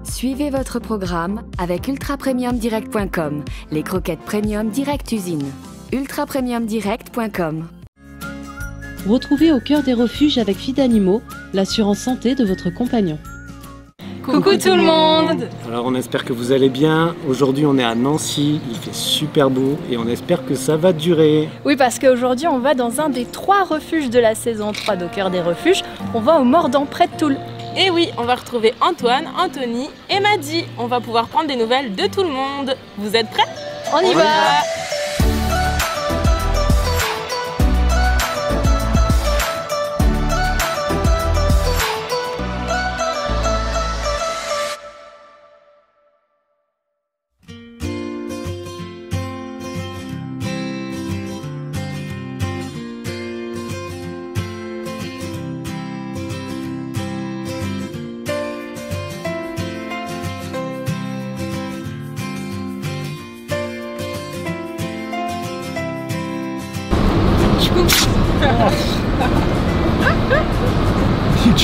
Suivez votre programme avec ultrapremiumdirect.com, les croquettes premium direct usine. ultrapremiumdirect.com. Retrouvez au cœur des refuges avec Fidanimo l'assurance santé de votre compagnon. Coucou tout le monde! Alors on espère que vous allez bien. Aujourd'hui on est à Nancy, il fait super beau et on espère que ça va durer. Oui, parce qu'aujourd'hui on va dans un des 3 refuges de la saison 3 d'Au cœur des refuges. On va au Mordant près de Toul. Et oui, on va retrouver Antoine, Anthony et Maddy. On va pouvoir prendre des nouvelles de tout le monde. Vous êtes prêts? On y va!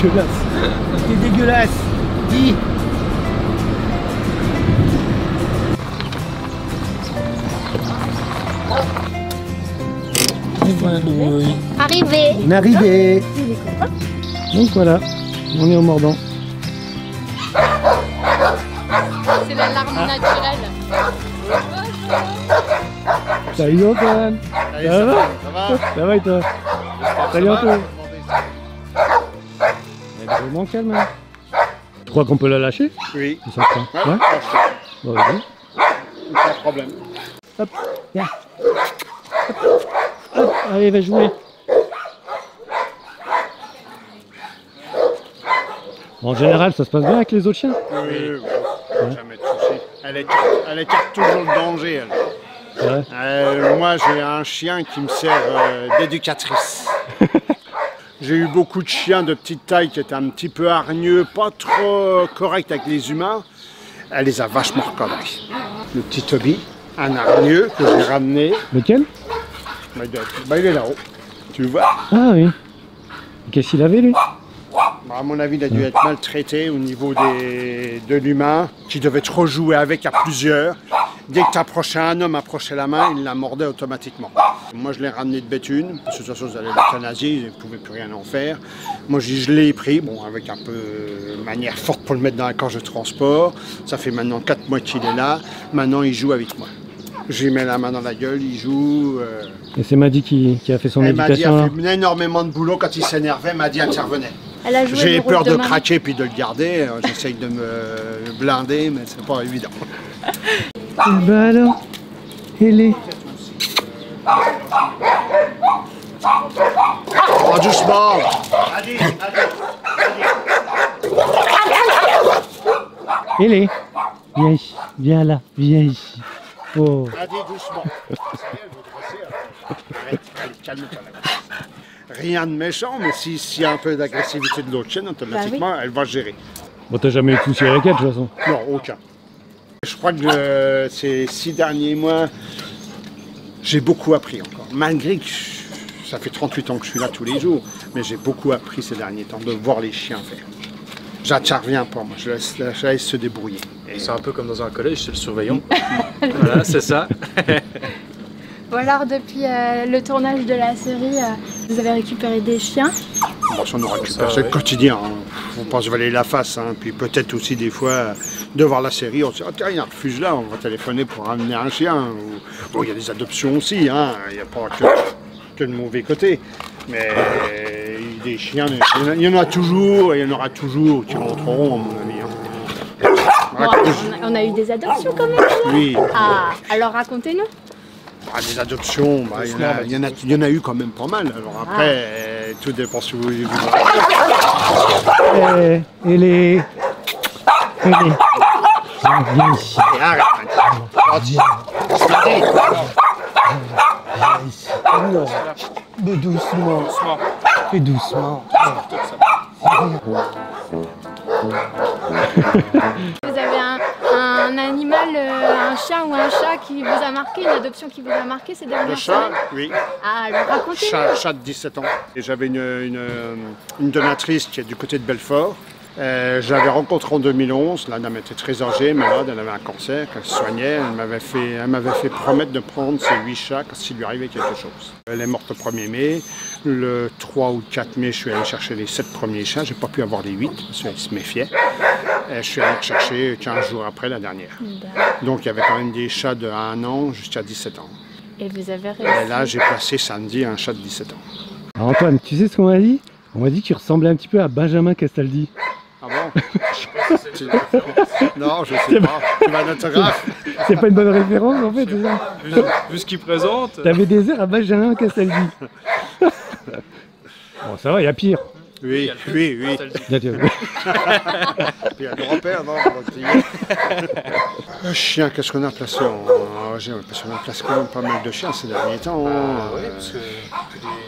Dégueulasse. C'est dégueulasse. Dis. Arrivé. On est arrivé. Donc voilà, on est au Mordant. C'est l'alarme naturelle. Salut Antoine. Ça va? Ça va et toi? Salut Antoine. Elle est vraiment calme. Hein. Tu crois qu'on peut la lâcher? Oui. C'est ça, ouais? Bon, vas-y. Pas de problème. Hop, viens. Hop, allez, va jouer. En général, ça se passe bien avec les autres chiens? Oui, jamais de soucis. Elle écarte toujours le danger, elle. Ouais. Moi, j'ai un chien qui me sert d'éducatrice. J'ai eu beaucoup de chiens de petite taille qui étaient un petit peu hargneux, pas trop corrects avec les humains. Elle les a vachement recadrés. Le petit Toby, un hargneux que j'ai ramené. Lequel? Il est là-haut. Tu le vois? Ah oui. Qu'est-ce qu'il avait lui? À mon avis, il a dû être maltraité au niveau de l'humain, qui devait trop jouer avec à plusieurs. Dès que tu approchais un homme, approchait la main, il la mordait automatiquement. Moi, je l'ai ramené de Béthune, parce que de toute façon, ils allaient l'euthanasier, ils ne pouvaient plus rien en faire. Moi, je l'ai pris, bon, avec un peu de manière forte pour le mettre dans la cage de transport. Ça fait maintenant 4 mois qu'il est là. Maintenant, il joue avec moi. Je lui mets la main dans la gueule, il joue. Et c'est Maddy qui a fait son éducation. Maddy a fait énormément de boulot. Quand il s'énervait, Maddy intervenait. J'ai peur de craquer puis de le garder. J'essaye de me blinder, mais c'est pas évident. Et bah alors, elle est. Oh, doucement. Elle est. Viens ici, viens là, viens ici. Oh. Allez, doucement. Arrête, calme-toi là. Rien de méchant, mais s'il y a un peu d'agressivité de l'autre chienne, automatiquement, elle va gérer. Bon, t'as jamais eu de soucis avec elle, de toute façon? Non, aucun. Je crois que ces 6 derniers mois, j'ai beaucoup appris encore. Malgré que ça fait 38 ans que je suis là tous les jours, mais j'ai beaucoup appris ces derniers temps de voir les chiens faire. J'interviens pas, moi, je laisse se débrouiller. C'est un peu comme dans un collège, c'est le surveillant. Voilà, c'est ça. Bon alors, depuis le tournage de la série, vous avez récupéré des chiens? Bon, ça nous récupère, c'est le quotidien. Hein. Faut pas se valayer la face. Hein. Puis peut-être aussi des fois, de voir la série, on se dit oh, tiens, il y a un refuge là, on va téléphoner pour ramener un chien. Bon, il y a des adoptions aussi, hein. Il n'y a pas que le mauvais côté. Mais des chiens, il y en a toujours et il y en aura toujours qui rentreront, à mon avis. Hein. Bon, on a eu des adoptions quand même? Oui. Ah, alors racontez-nous. Ah, des adoptions, bah, il y en a eu quand même pas mal. Alors après, tout dépend si vous voulez. Elle est. Viens ici. Arrête, Non, mais doucement. Fais doucement. Vous avez un animal, un chien ou un chat qui vous a marqué, une adoption qui vous a marqué ces dernières Le chat, semaines? oui. Ah, alors racontez-nous. Chat de 17 ans. Et j'avais une donatrice qui est du côté de Belfort. Je l'avais rencontrée en 2011. La dame était très âgée, malade, elle avait un cancer, elle se soignait. Elle m'avait fait promettre de prendre ses 8 chats s'il lui arrivait quelque chose. Elle est morte le 1er mai. Le 3 ou le 4 mai, je suis allé chercher les 7 premiers chats. Je n'ai pas pu avoir les 8 parce qu'elle se méfiait. Et je suis allé chercher 15 jours après la dernière. Donc il y avait quand même des chats de 1 an jusqu'à 17 ans. Et vous avez réussi. Et là, j'ai placé samedi un chat de 17 ans. Alors Antoine, tu sais ce qu'on m'a dit? On m'a dit que tu ressemblais un petit peu à Benjamin Castaldi. Ah bon? Non, je sais pas. Tu m'as un autographe? C'est pas une bonne référence en fait, c'est ça? Vu ce qu'il présente. T'avais des airs à Benjamin Castaldi. Bon, ça va, il y a pire. Oui, oui, oui. Il y a- Il y a le grand-père, non? Le chien, qu'est-ce qu'on a placé parce qu'on a placé quand même pas mal de chiens ces derniers temps.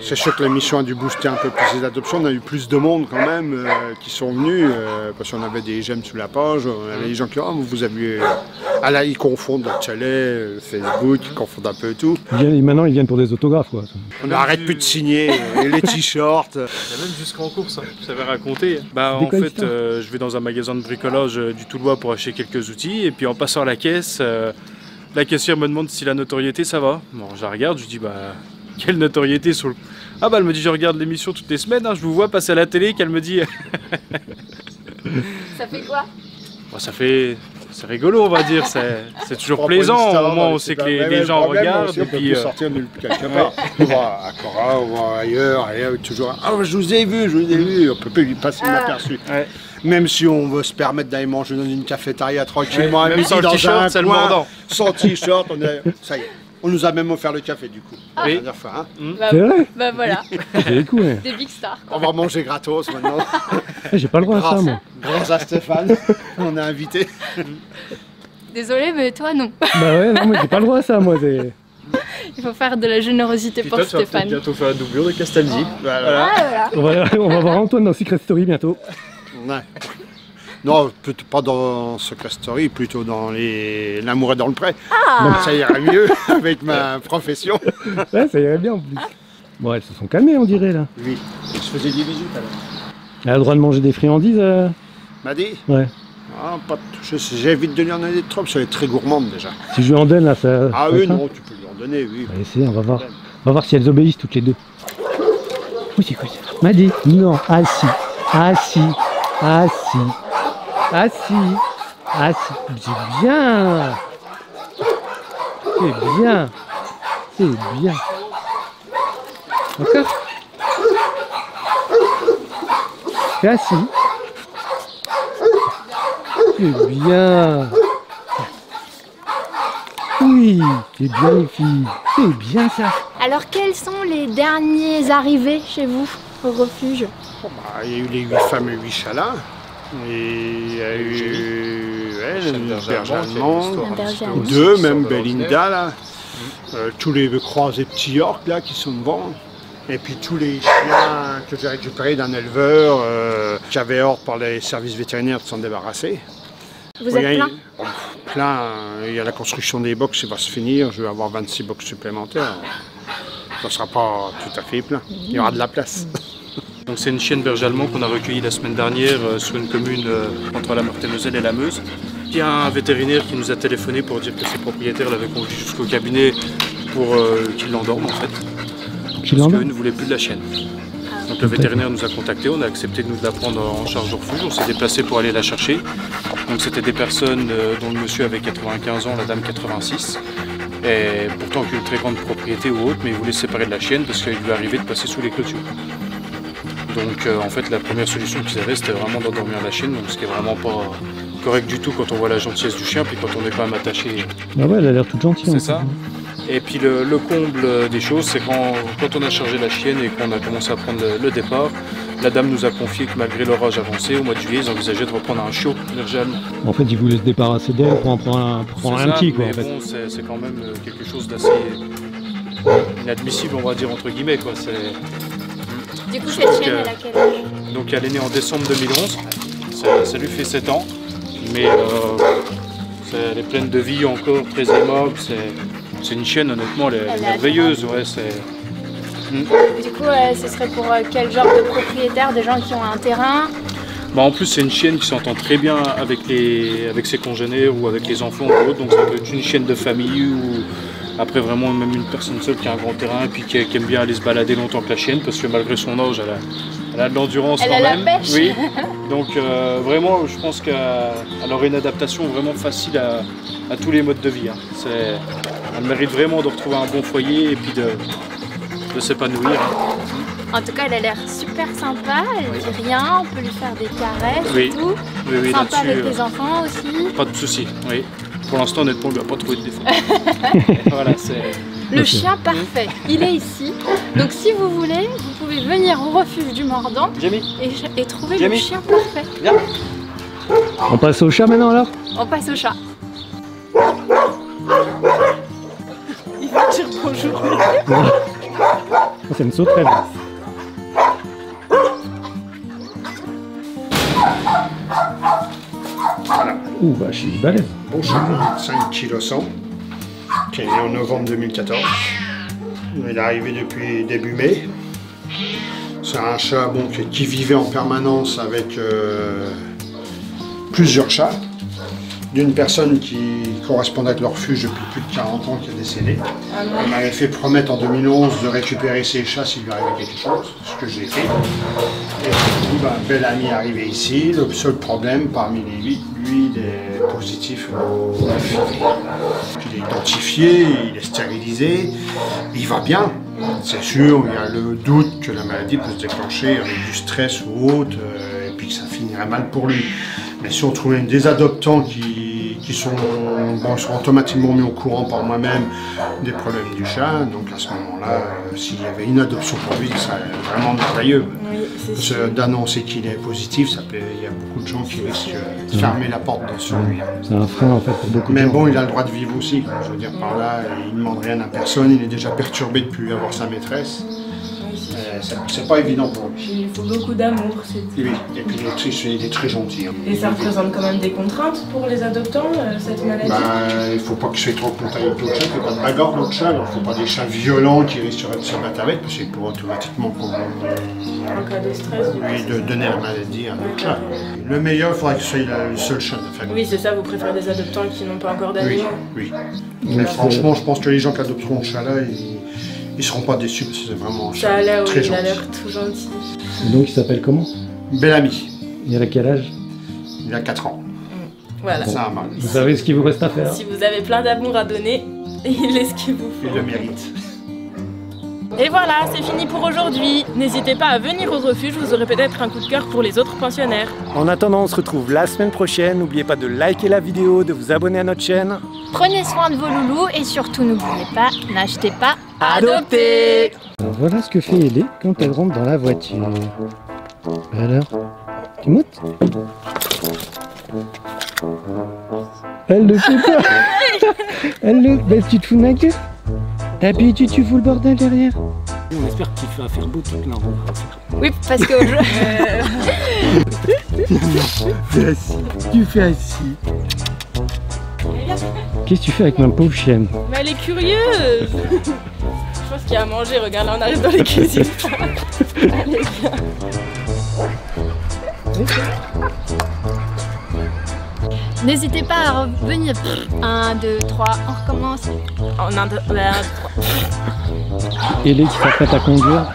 C'est sûr que l'émission a dû booster un peu plus les adoptions. On a eu plus de monde quand même qui sont venus parce qu'on avait des j'aime sous la page. On avait des gens qui vous avez... Ah là, ils confondent la télé, Facebook, ils confondent un peu tout. Maintenant, ils viennent pour des autographes, quoi. On n'arrête plus de signer les t-shirts. Il y a même jusqu'en course, hein. Je savais raconter. Bah, Des en quoi, fait, l'histoire je vais dans un magasin de bricolage du Toulois pour acheter quelques outils. Et puis en passant à la caisse, la caissière me demande si la notoriété ça va. Bon, je la regarde, je dis bah, quelle notoriété sur le... Ah bah, elle me dit je regarde l'émission toutes les semaines, hein, je vous vois passer à la télé, qu'elle me dit... Ça fait quoi? Bon, ça fait... C'est rigolo, on va dire, c'est toujours plaisant, au moins on sait que les gens regardent. Aussi, on et peut puis, plus sortir nulle quelque part. On va à Cora, on va ailleurs, toujours. Ah, je vous ai vu, on peut plus lui passer inaperçu. Ouais. Même si on veut se permettre d'aller manger dans une cafétéria tranquillement, Ouais, même midi, sans le dans t-shirt, un c'est le coin, mordant. sans t-shirt, ça y est. On nous a même offert le café du coup. Oui. La dernière fois, hein. Bah, C'est vrai? bah voilà, C'est les coups, ouais. des big stars. On va manger gratos maintenant. J'ai pas le droit à ça, moi. Grâce à Stéphane, on a invité. Désolée, mais toi non. Bah ouais, non, moi j'ai pas le droit à ça, moi. Il faut faire de la générosité puis pour toi, tu vas peut-être Stéphane. bientôt faire la doublure de Castaldi. Voilà. Ah, voilà. On va voir Antoine dans Secret Story bientôt. Ouais. Non, peut-être pas dans Secret Story, plutôt dans L'amour est dans le pré. Donc ça ira mieux avec ma profession. Ouais, ça irait bien en plus. Bon, elles se sont calmées, on dirait, là. Oui, je faisais des bisous tout à l'heure. Elle a le droit de manger des friandises M'a dit? Ouais. Ah, j'évite de lui en donner trop, parce qu'elle est très gourmande déjà. Si je lui en donne, là, ça... Ah ça oui, craint. non, tu peux lui en donner, oui. On va essayer, on va voir. On va voir si elles obéissent toutes les deux. Oui, c'est quoi ça? Maddy, non, assis, assis, assis, assis, assis. C'est bien. C'est bien. C'est bien. Encore. C'est assis. C'est bien. Oui, c'est bien les filles. C'est bien ça. Alors, quels sont les derniers arrivés chez vous au refuge? Bon, bah, il y a eu les 8 femmes et 8 chats là. Et il y a eu une berge allemande, Un berger allemand. 2 même, Belinda là. Tous les croisés petits York là qui sont devant. Et puis tous les chiens que j'ai récupérés d'un éleveur qui avait ordre par les services vétérinaires de s'en débarrasser. Vous êtes plein? Plein. Il y a la construction des box qui va se finir. Je vais avoir 26 box supplémentaires. Ça ne sera pas tout à fait plein. Il y aura de la place. Donc c'est une chienne berger allemand qu'on a recueillie la semaine dernière sur une commune entre la Meurthe-et-Moselle et la Meuse. Il y a un vétérinaire qui nous a téléphoné pour dire que ses propriétaires l'avaient conduit jusqu'au cabinet pour qu'il l'endorme en fait. Parce qu'eux ne voulaient plus de la chienne. Donc le vétérinaire nous a contactés, on a accepté de nous la prendre en charge au refuge, on s'est déplacé pour aller la chercher. Donc c'était des personnes dont le monsieur avait 95 ans, la dame 86. Et pourtant aucune très grande propriété ou autre, mais ils voulaient se séparer de la chienne parce qu'il lui arrivait de passer sous les clôtures. Donc en fait la première solution qu'ils avaient c'était vraiment d'endormir la chienne, donc ce qui est vraiment pas correct du tout quand on voit la gentillesse du chien, puis quand on est quand même attaché. Bah ouais, elle a l'air toute gentille. C'est ça. Et puis le comble des choses, c'est quand on a chargé la chienne et qu'on a commencé à prendre le départ, la dame nous a confié que malgré l'orage avancé, au mois de juillet, ils envisageaient de reprendre un chiot berger allemand. En fait, ils voulaient se débarrasser d'elle pour en prendre un petit, quoi. Mais En fait. bon, c'est quand même quelque chose d'assez inadmissible, on va dire, entre guillemets, quoi. Du coup, cette chienne, elle a quel âge? Donc elle est née en décembre 2011, ça lui fait 7 ans, mais elle est pleine de vie encore, très aimable, c'est une chienne honnêtement, elle est merveilleuse. Ouais, Du coup, ce serait pour quel genre de propriétaire? Des gens qui ont un terrain? Bah, en plus, c'est une chienne qui s'entend très bien avec ses congénères ou avec les enfants ou autres. Donc ça peut être une chienne de famille ou après vraiment même une personne seule qui a un grand terrain et puis qui aime bien aller se balader longtemps que la chienne parce que malgré son âge, elle a de l'endurance quand même. Elle a la pêche. Oui. Donc vraiment, je pense qu'elle aurait une adaptation vraiment facile à tous les modes de vie. Hein. Elle mérite vraiment de retrouver un bon foyer et puis de s'épanouir. En tout cas, elle a l'air super sympa, elle dit rien, on peut lui faire des caresses Oui. et tout. Oui, Sympa avec les enfants aussi. Pas de soucis, oui. Pour l'instant, honnêtement, on lui a pas trouvé de défaut. Voilà, le chien parfait, il est ici. Donc si vous voulez, vous pouvez venir au refuge du Mordant et trouver le chien parfait. Viens. On passe au chat maintenant alors? On passe au chat. Il va dire bonjour. C'est une sauterelle. Voilà. Ouh, bah, je suis balèze. Bon chat, 5 kg 100, qui est né en novembre 2014. Il est arrivé depuis début mai. C'est un chat bon, qui vivait en permanence avec plusieurs chats. D'une personne qui correspondait avec le refuge depuis plus de 40 ans qui est décédée. Elle m'avait fait promettre en 2011 de récupérer ses chats s'il lui arrivait quelque chose, ce que j'ai fait. Et puis, bel ami est arrivé ici. Le seul problème parmi les 8, lui, il est positif au HIV. Il est identifié, il est stérilisé, il va bien. C'est sûr, il y a le doute que la maladie peut se déclencher avec du stress ou autre, et puis que ça finirait mal pour lui. Mais si on trouvait des adoptants qui sont automatiquement mis au courant par moi-même des problèmes du chat, donc à ce moment-là, s'il y avait une adoption pour lui, ça serait vraiment merveilleux. Oui, d'annoncer qu'il est positif, il y a beaucoup de gens qui risquent de fermer la porte sur lui. C'est un frein en fait pour beaucoup de gens. Mais bon, il a le droit de vivre aussi. Je veux dire, par là, il ne demande rien à personne, il est déjà perturbé depuis avoir sa maîtresse. C'est pas évident pour lui. Il faut beaucoup d'amour, c'est tout. Oui, et puis il est très gentil. Hein. Et ça représente quand même des contraintes pour les adoptants, cette maladie? Il ne faut pas qu'il soit trop contact avec l'autre chat, il ne faut pas de bagarre l'autre chat, il ne faut pas des chats violents qui risqueraient de se battre avec, parce qu'il pourrait automatiquement en cas de stress, de donner la maladie à l'autre chat. Le meilleur, il faudrait que ce soit le seul chat de la famille. Oui, c'est ça, vous préférez des adoptants qui n'ont pas encore d'animaux? Oui. Mais franchement, je pense que les gens qui adopteront ce chat-là, ils ne seront pas déçus parce que c'est vraiment un chat très gentil. Il a l'air tout gentil. Et donc il s'appelle comment? Bel ami. Il a quel âge? Il a 4 ans. Voilà. C'est un mal. Vous savez ce qu'il vous reste à faire? Si vous avez plein d'amour à donner, il est ce qu'il vous faut. Il le mérite. Et voilà, c'est fini pour aujourd'hui. N'hésitez pas à venir au refuge, vous aurez peut-être un coup de cœur pour les autres pensionnaires. En attendant, on se retrouve la semaine prochaine. N'oubliez pas de liker la vidéo, de vous abonner à notre chaîne. Prenez soin de vos loulous et surtout n'oubliez pas, n'achetez pas, adoptez. Alors voilà ce que fait Ellie quand elle rentre dans la voiture. Alors, tu moutes? Elle le fait pas. Elle le... Ben, tu te fous de ma gueule? T'appuies, tu fous le bordel derrière. On espère qu'il va faire beau toute la route. Oui, parce que... Tu fais assis. Qu'est-ce que tu fais avec ma pauvre chienne? Mais elle est curieuse. Je pense qu'il y a à manger, regarde là on arrive dans les cuisines. Allez, viens. N'hésitez pas à revenir. 1, 2, 3, on recommence. En 1, 2, 3. Ellie qui s'apprête à conduire.